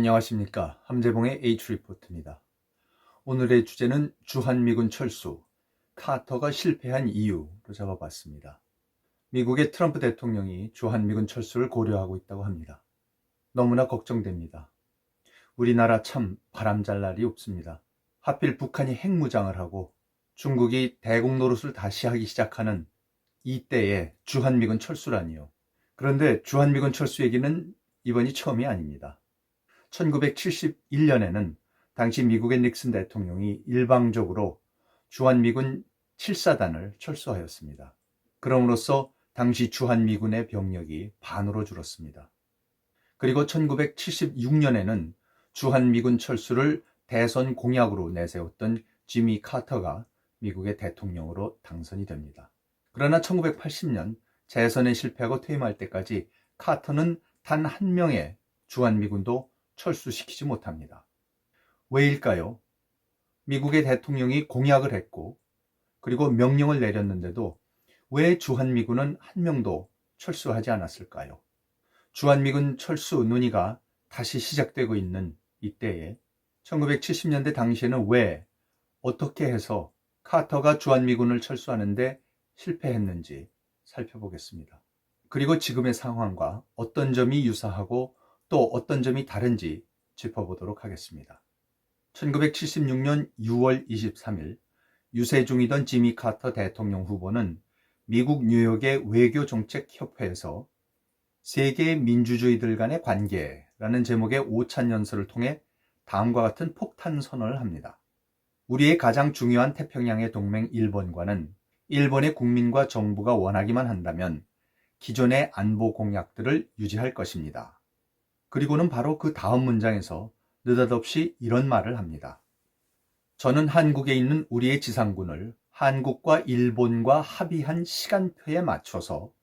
안녕하십니까. 함재봉의 H리포트입니다. 오늘의 주제는 주한미군 철수, 카터가 실패한 이유로 잡아봤습니다. 미국의 트럼프 대통령이 주한미군 철수를 고려하고 있다고 합니다. 너무나 걱정됩니다. 우리나라 참 바람잘 날이 없습니다. 하필 북한이 핵무장을 하고 중국이 대공 노릇을 다시 하기 시작하는 이때에 주한미군 철수라니요. 그런데 주한미군 철수 얘기는 이번이 처음이 아닙니다. 1971년에는 당시 미국의 닉슨 대통령이 일방적으로 주한미군 7사단을 철수하였습니다. 그럼으로써 당시 주한미군의 병력이 반으로 줄었습니다. 그리고 1976년에는 주한미군 철수를 대선 공약으로 내세웠던 지미 카터가 미국의 대통령으로 당선이 됩니다. 그러나 1980년 재선에 실패하고 퇴임할 때까지 카터는 단 한 명의 주한미군도 철수시키지 못합니다. 왜일까요? 미국의 대통령이 공약을 했고 그리고 명령을 내렸는데도 왜 주한미군은 한 명도 철수하지 않았을까요? 주한미군 철수 논의가 다시 시작되고 있는 이때에 1970년대 당시에는 왜, 어떻게 해서 카터가 주한미군을 철수하는데 실패했는지 살펴보겠습니다. 그리고 지금의 상황과 어떤 점이 유사하고 또 어떤 점이 다른지 짚어보도록 하겠습니다. 1976년 6월 23일 유세 중이던 지미 카터 대통령 후보는 미국 뉴욕의 외교정책협회에서 세계의 민주주의들 간의 관계라는 제목의 오찬연설을 통해 다음과 같은 폭탄 선언을 합니다. 우리의 가장 중요한 태평양의 동맹 일본과는 일본의 국민과 정부가 원하기만 한다면 기존의 안보 공약들을 유지할 것입니다. 그리고는 바로 그 다음 문장에서 느닷없이 이런 말을 합니다. 저는 한국에 있는 우리의 지상군을 한국과 일본과 합의한 시간표에 맞춰서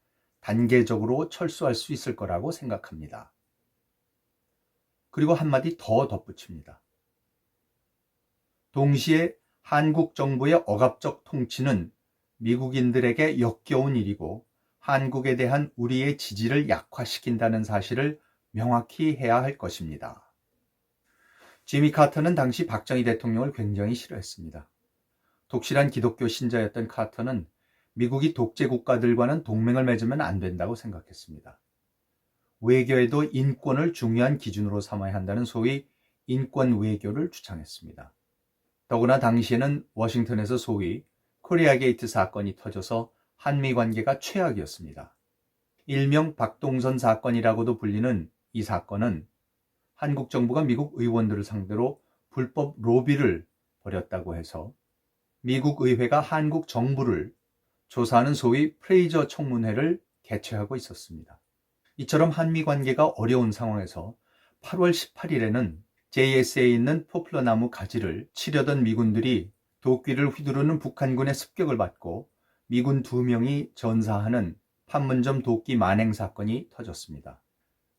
단계적으로 철수할 수 있을 거라고 생각합니다. 그리고 한마디 더 덧붙입니다. 동시에 한국 정부의 억압적 통치는 미국인들에게 역겨운 일이고 한국에 대한 우리의 지지를 약화시킨다는 사실을 명확히 해야 할 것입니다. 지미 카터는 당시 박정희 대통령을 굉장히 싫어했습니다. 독실한 기독교 신자였던 카터는 미국이 독재 국가들과는 동맹을 맺으면 안 된다고 생각했습니다. 외교에도 인권을 중요한 기준으로 삼아야 한다는 소위 인권 외교를 주창했습니다. 더구나 당시에는 워싱턴에서 소위 코리아 게이트 사건이 터져서 한미 관계가 최악이었습니다. 일명 박동선 사건이라고도 불리는 이 사건은 한국 정부가 미국 의원들을 상대로 불법 로비를 벌였다고 해서 미국 의회가 한국 정부를 조사하는 소위 프레이저 청문회를 개최하고 있었습니다. 이처럼 한미 관계가 어려운 상황에서 8월 18일에는 JSA에 있는 포플러 나무 가지를 치려던 미군들이 도끼를 휘두르는 북한군의 습격을 받고 미군 2명이 전사하는 판문점 도끼 만행 사건이 터졌습니다.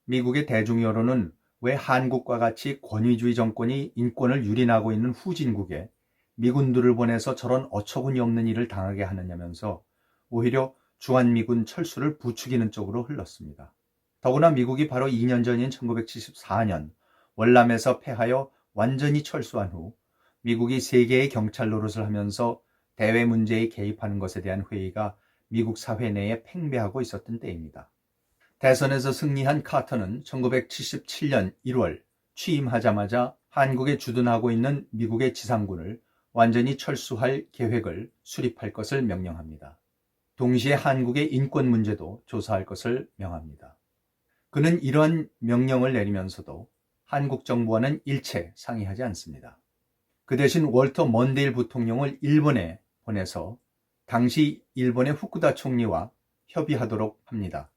미국의 대중 여론은 왜 한국과 같이 권위주의 정권이 인권을 유린하고 있는 후진국에 미군들을 보내서 저런 어처구니 없는 일을 당하게 하느냐면서 오히려 주한미군 철수를 부추기는 쪽으로 흘렀습니다. 더구나 미국이 바로 2년 전인 1974년 월남에서 패하여 완전히 철수한 후 미국이 세계의 경찰 노릇을 하면서 대외 문제에 개입하는 것에 대한 회의가 미국 사회 내에 팽배하고 있었던 때입니다. 대선에서 승리한 카터는 1977년 1월 취임하자마자 한국에 주둔하고 있는 미국의 지상군을 완전히 철수할 계획을 수립할 것을 명령합니다. 동시에 한국의 인권 문제도 조사할 것을 명합니다. 그는 이러한 명령을 내리면서도 한국 정부와는 일체 상의하지 않습니다. 그 대신 월터 먼데일 부통령을 일본에 보내서 당시 일본의 후쿠다 총리와 협의하도록 합니다.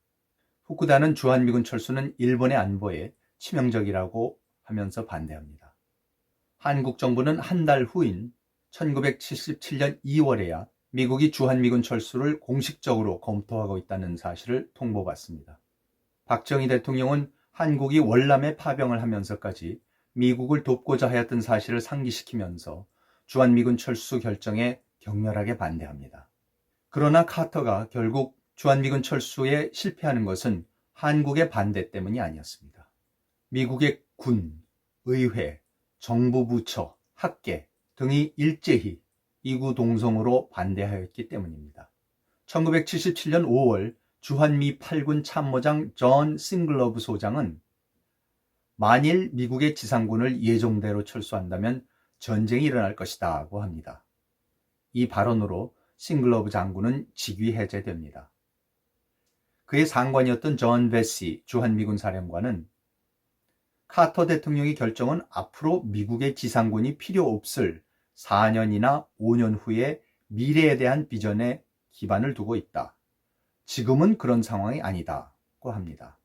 후쿠다는 주한미군 철수는 일본의 안보에 치명적이라고 하면서 반대합니다. 한국 정부는 한 달 후인 1977년 2월에야 미국이 주한미군 철수를 공식적으로 검토하고 있다는 사실을 통보받습니다. 박정희 대통령은 한국이 월남에 파병을 하면서까지 미국을 돕고자 하였던 사실을 상기시키면서 주한미군 철수 결정에 격렬하게 반대합니다. 그러나 카터가 결국 주한미군 철수에 실패하는 것은 한국의 반대 때문이 아니었습니다. 미국의 군, 의회, 정부 부처, 학계 등이 일제히 이구동성으로 반대하였기 때문입니다. 1977년 5월 주한미 8군 참모장 존 싱글러브 소장은 만일 미국의 지상군을 예정대로 철수한다면 전쟁이 일어날 것이라고 합니다. 이 발언으로 싱글러브 장군은 직위 해제됩니다. 그의 상관이었던 존 베시 주한미군 사령관은 카터 대통령의 결정은 앞으로 미국의 지상군이 필요 없을 4년이나 5년 후의 미래에 대한 비전에 기반을 두고 있다. 지금은 그런 상황이 아니다고 합니다.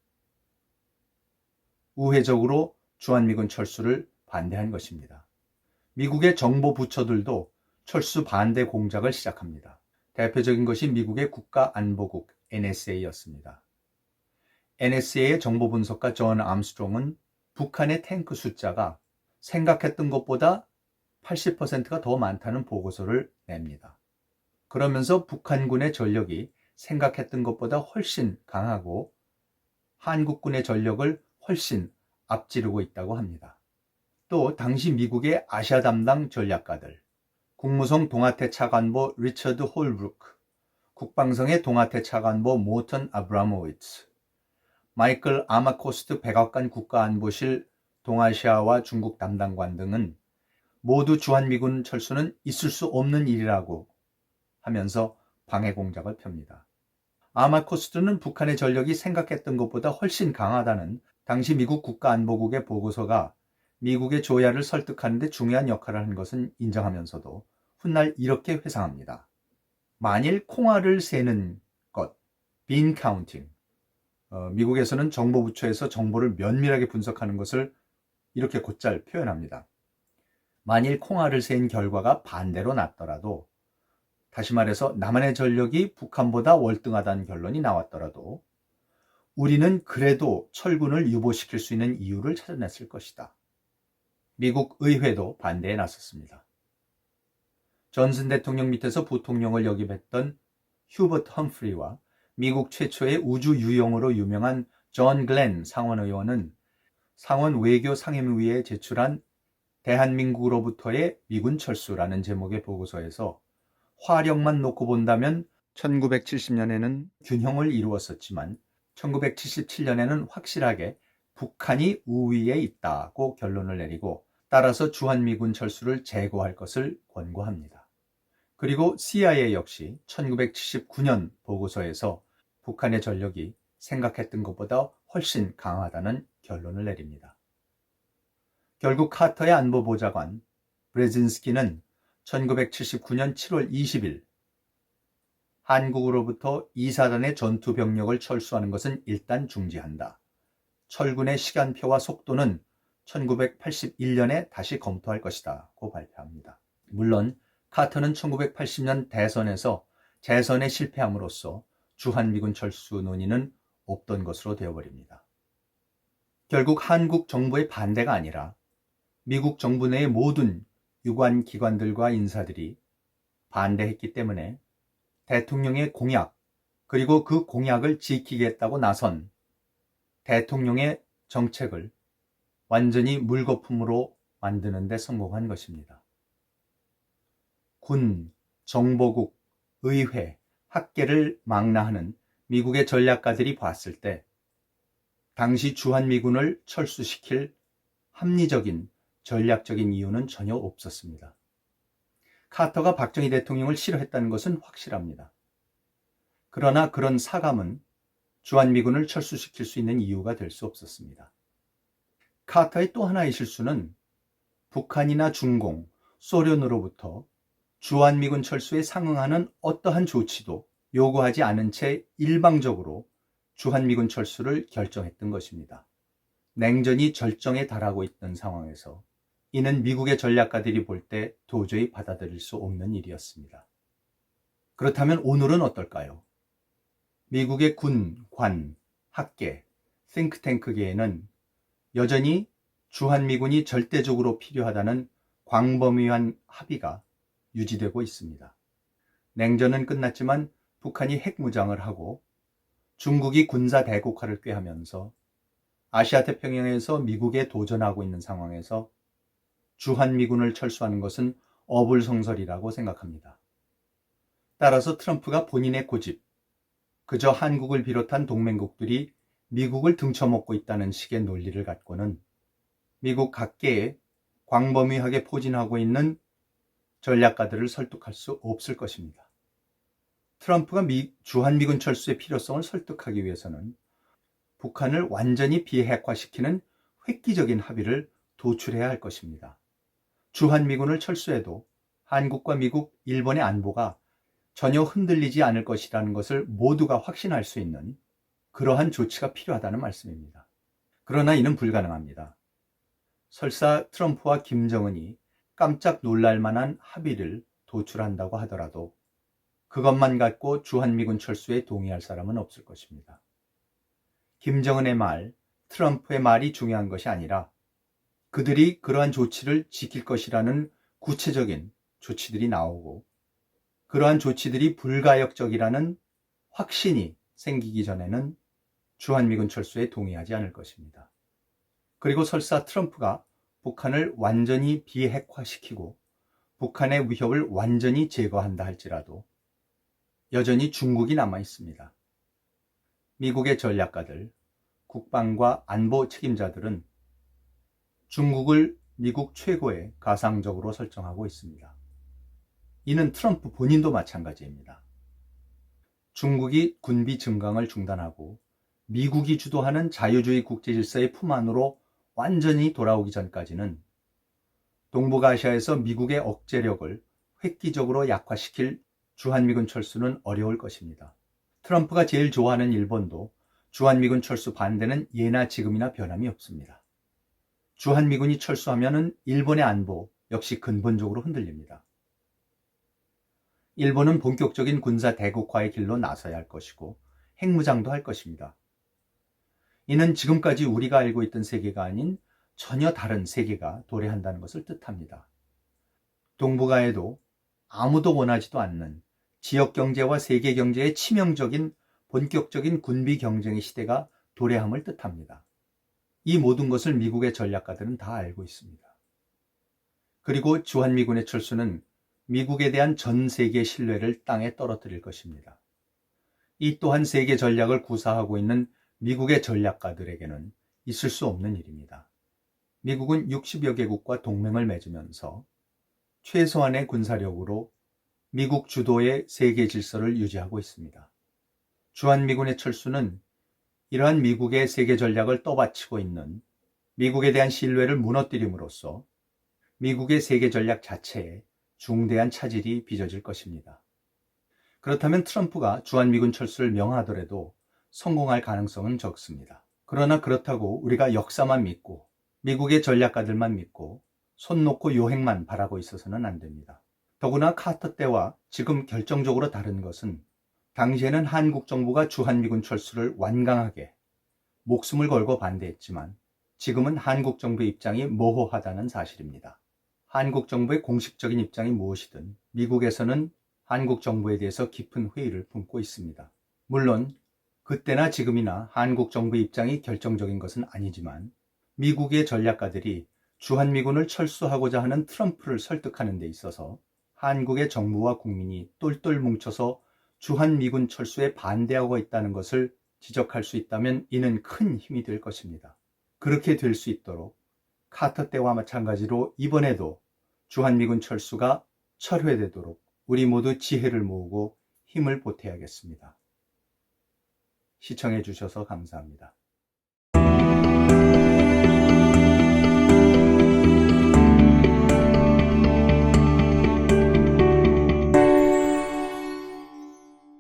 우회적으로 주한미군 철수를 반대한 것입니다. 미국의 정보 부처들도 철수 반대 공작을 시작합니다. 대표적인 것이 미국의 국가안보국 NSA였습니다. NSA의 정보 분석가 존 암스트롱은 북한의 탱크 숫자가 생각했던 것보다 80%가 더 많다는 보고서를 냅니다. 그러면서 북한군의 전력이 생각했던 것보다 훨씬 강하고 한국군의 전력을 훨씬 앞지르고 있다고 합니다. 또 당시 미국의 아시아 담당 전략가들, 국무성 동아태 차관보 리처드 홀브루크, 국방성의 동아태 차관보 모턴 아브라모위츠, 마이클 아마코스트 백악관 국가안보실 동아시아와 중국 담당관 등은 모두 주한미군 철수는 있을 수 없는 일이라고 하면서 방해 공작을 펴니다. 아마코스트는 북한의 전력이 생각했던 것보다 훨씬 강하다는 당시 미국 국가안보국의 보고서가 미국의 조야를 설득하는 데 중요한 역할을 한 것은 인정하면서도 훗날 이렇게 회상합니다. 만일 콩알을 세는 것, 빈 카운팅, 미국에서는 정보부처에서 정보를 면밀하게 분석하는 것을 이렇게 곧잘 표현합니다. 만일 콩알을 센 결과가 반대로 났더라도, 다시 말해서 남한의 전력이 북한보다 월등하다는 결론이 나왔더라도 우리는 그래도 철군을 유보시킬 수 있는 이유를 찾아냈을 것이다. 미국 의회도 반대에 나섰습니다. 존슨 대통령 밑에서 부통령을 역임했던 휴버트 험프리와 미국 최초의 우주 유용으로 유명한 존 글렌 상원의원은 상원 외교 상임위에 제출한 대한민국으로부터의 미군 철수라는 제목의 보고서에서 화력만 놓고 본다면 1970년에는 균형을 이루었었지만 1977년에는 확실하게 북한이 우위에 있다고 결론을 내리고 따라서 주한미군 철수를 재고할 것을 권고합니다. 그리고 CIA 역시 1979년 보고서에서 북한의 전력이 생각했던 것보다 훨씬 강하다는 결론을 내립니다. 결국 카터의 안보보좌관 브레진스키는 1979년 7월 20일 한국으로부터 2사단의 전투 병력을 철수하는 것은 일단 중지한다. 철군의 시간표와 속도는 1981년에 다시 검토할 것이다고 발표합니다. 물론 카터는 1980년 대선에서 재선에 실패함으로써 주한미군 철수 논의는 없던 것으로 되어버립니다. 결국 한국 정부의 반대가 아니라 미국 정부 내의 모든 유관 기관들과 인사들이 반대했기 때문에 대통령의 공약, 그리고 그 공약을 지키겠다고 나선 대통령의 정책을 완전히 물거품으로 만드는 데 성공한 것입니다. 군, 정보국, 의회, 학계를 망라하는 미국의 전략가들이 봤을 때 당시 주한미군을 철수시킬 합리적인 전략적인 이유는 전혀 없었습니다. 카터가 박정희 대통령을 싫어했다는 것은 확실합니다. 그러나 그런 사감은 주한미군을 철수시킬 수 있는 이유가 될 수 없었습니다. 카터의 또 하나의 실수는 북한이나 중공, 소련으로부터 주한미군 철수에 상응하는 어떠한 조치도 요구하지 않은 채 일방적으로 주한미군 철수를 결정했던 것입니다. 냉전이 절정에 달하고 있던 상황에서 이는 미국의 전략가들이 볼 때 도저히 받아들일 수 없는 일이었습니다. 그렇다면 오늘은 어떨까요? 미국의 군, 관, 학계, 싱크탱크계에는 여전히 주한미군이 절대적으로 필요하다는 광범위한 합의가 유지되고 있습니다. 냉전은 끝났지만 북한이 핵무장을 하고 중국이 군사 대국화를 꾀하면서 아시아 태평양에서 미국에 도전하고 있는 상황에서 주한미군을 철수하는 것은 어불성설이라고 생각합니다. 따라서 트럼프가 본인의 고집, 그저 한국을 비롯한 동맹국들이 미국을 등쳐먹고 있다는 식의 논리를 갖고는 미국 각계에 광범위하게 포진하고 있는 전략가들을 설득할 수 없을 것입니다. 트럼프가 주한미군 철수의 필요성을 설득하기 위해서는 북한을 완전히 비핵화시키는 획기적인 합의를 도출해야 할 것입니다. 주한미군을 철수해도 한국과 미국, 일본의 안보가 전혀 흔들리지 않을 것이라는 것을 모두가 확신할 수 있는 그러한 조치가 필요하다는 말씀입니다. 그러나 이는 불가능합니다. 설사 트럼프와 김정은이 깜짝 놀랄 만한 합의를 도출한다고 하더라도 그것만 갖고 주한미군 철수에 동의할 사람은 없을 것입니다. 김정은의 말, 트럼프의 말이 중요한 것이 아니라 그들이 그러한 조치를 지킬 것이라는 구체적인 조치들이 나오고 그러한 조치들이 불가역적이라는 확신이 생기기 전에는 주한미군 철수에 동의하지 않을 것입니다. 그리고 설사 트럼프가 북한을 완전히 비핵화시키고 북한의 위협을 완전히 제거한다 할지라도 여전히 중국이 남아 있습니다. 미국의 전략가들, 국방과 안보 책임자들은 중국을 미국 최고의 가상적으로 설정하고 있습니다. 이는 트럼프 본인도 마찬가지입니다. 중국이 군비 증강을 중단하고 미국이 주도하는 자유주의 국제질서의 품 안으로 완전히 돌아오기 전까지는 동북아시아에서 미국의 억제력을 획기적으로 약화시킬 주한미군 철수는 어려울 것입니다. 트럼프가 제일 좋아하는 일본도 주한미군 철수 반대는 예나 지금이나 변함이 없습니다. 주한미군이 철수하면 일본의 안보 역시 근본적으로 흔들립니다. 일본은 본격적인 군사 대국화의 길로 나서야 할 것이고 핵무장도 할 것입니다. 이는 지금까지 우리가 알고 있던 세계가 아닌 전혀 다른 세계가 도래한다는 것을 뜻합니다. 동북아에도 아무도 원하지도 않는 지역경제와 세계경제의 치명적인 본격적인 군비 경쟁의 시대가 도래함을 뜻합니다. 이 모든 것을 미국의 전략가들은 다 알고 있습니다. 그리고 주한미군의 철수는 미국에 대한 전 세계 신뢰를 땅에 떨어뜨릴 것입니다. 이 또한 세계 전략을 구사하고 있는 미국의 전략가들에게는 있을 수 없는 일입니다. 미국은 60여 개국과 동맹을 맺으면서 최소한의 군사력으로 미국 주도의 세계 질서를 유지하고 있습니다. 주한미군의 철수는 이러한 미국의 세계 전략을 떠받치고 있는 미국에 대한 신뢰를 무너뜨림으로써 미국의 세계 전략 자체에 중대한 차질이 빚어질 것입니다. 그렇다면 트럼프가 주한미군 철수를 명하더라도 성공할 가능성은 적습니다. 그러나 그렇다고 우리가 역사만 믿고 미국의 전략가들만 믿고 손 놓고 요행만 바라고 있어서는 안 됩니다. 더구나 카터 때와 지금 결정적으로 다른 것은 당시에는 한국 정부가 주한미군 철수를 완강하게 목숨을 걸고 반대했지만 지금은 한국 정부의 입장이 모호하다는 사실입니다. 한국 정부의 공식적인 입장이 무엇이든 미국에서는 한국 정부에 대해서 깊은 회의를 품고 있습니다. 물론 그때나 지금이나 한국 정부의 입장이 결정적인 것은 아니지만 미국의 전략가들이 주한미군을 철수하고자 하는 트럼프를 설득하는 데 있어서 한국의 정부와 국민이 똘똘 뭉쳐서 주한미군 철수에 반대하고 있다는 것을 지적할 수 있다면 이는 큰 힘이 될 것입니다. 그렇게 될 수 있도록 카터 때와 마찬가지로 이번에도 주한미군 철수가 철회되도록 우리 모두 지혜를 모으고 힘을 보태야겠습니다. 시청해 주셔서 감사합니다.